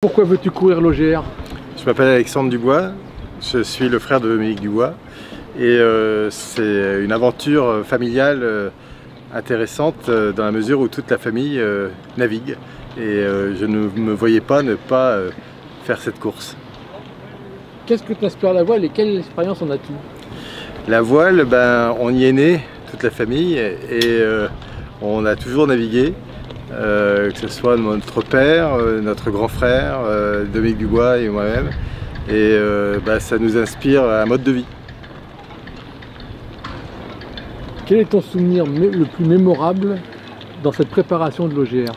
Pourquoi veux-tu courir l'OGR? Je m'appelle Alexandre Dubois, je suis le frère de Dominique Dubois et c'est une aventure familiale intéressante dans la mesure où toute la famille navigue et je ne me voyais pas ne pas faire cette course. Qu'est-ce que t'inspire la voile et quelle expérience en as-tu? La voile, on y est né, toute la famille, et on a toujours navigué. Que ce soit notre père, notre grand frère, Dominique Dubois et moi-même. Et ça nous inspire un mode de vie. Quel est ton souvenir le plus mémorable dans cette préparation de l'OGR?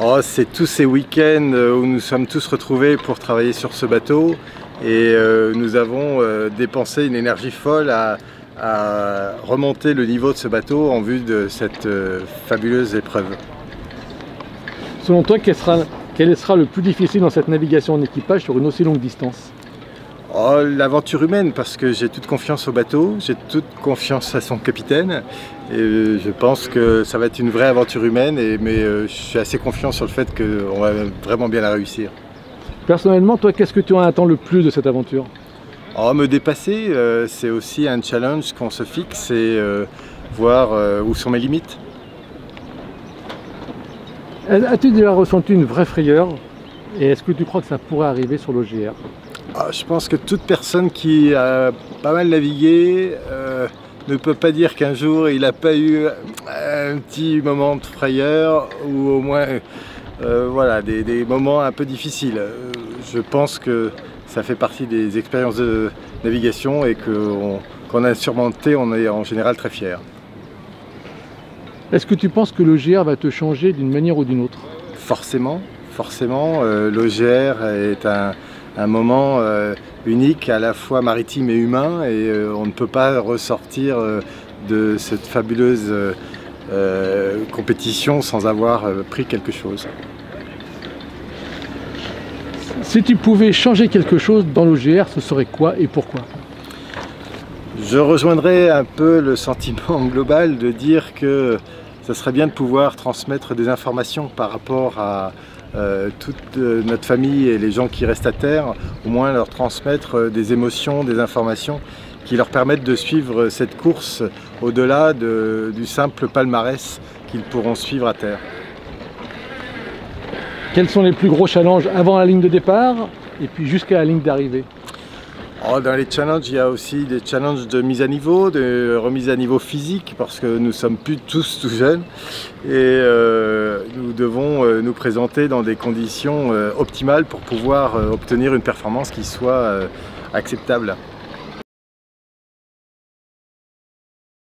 Oh, c'est tous ces week-ends où nous sommes tous retrouvés pour travailler sur ce bateau. Et nous avons dépensé une énergie folle à remonter le niveau de ce bateau en vue de cette fabuleuse épreuve. Selon toi, quel sera le plus difficile dans cette navigation en équipage sur une aussi longue distance? Oh, l'aventure humaine, parce que j'ai toute confiance au bateau, j'ai toute confiance à son capitaine et je pense que ça va être une vraie aventure humaine, mais je suis assez confiant sur le fait qu'on va vraiment bien la réussir. Personnellement, toi, qu'est-ce que tu en attends le plus de cette aventure? Oh, me dépasser, c'est aussi un challenge qu'on se fixe et voir où sont mes limites. As-tu déjà ressenti une vraie frayeur et est-ce que tu crois que ça pourrait arriver sur l'OGR? Je pense que toute personne qui a pas mal navigué ne peut pas dire qu'un jour il n'a pas eu un petit moment de frayeur ou au moins voilà, des moments un peu difficiles. Je pense que ça fait partie des expériences de navigation et qu'on a surmonté, on est en général très fiers. Est-ce que tu penses que l'OGR va te changer d'une manière ou d'une autre? Forcément, forcément. L'OGR est un moment unique, à la fois maritime et humain, et on ne peut pas ressortir de cette fabuleuse compétition sans avoir pris quelque chose. Si tu pouvais changer quelque chose dans l'OGR, ce serait quoi et pourquoi? Je rejoindrais un peu le sentiment global de dire que ça serait bien de pouvoir transmettre des informations par rapport à toute notre famille et les gens qui restent à terre, au moins leur transmettre des émotions, des informations qui leur permettent de suivre cette course au-delà du simple palmarès qu'ils pourront suivre à terre. Quels sont les plus gros challenges avant la ligne de départ et puis jusqu'à la ligne d'arrivée? Dans les challenges, il y a aussi des challenges de mise à niveau, de remise à niveau physique, parce que nous sommes plus tous tout jeunes et nous devons nous présenter dans des conditions optimales pour pouvoir obtenir une performance qui soit acceptable.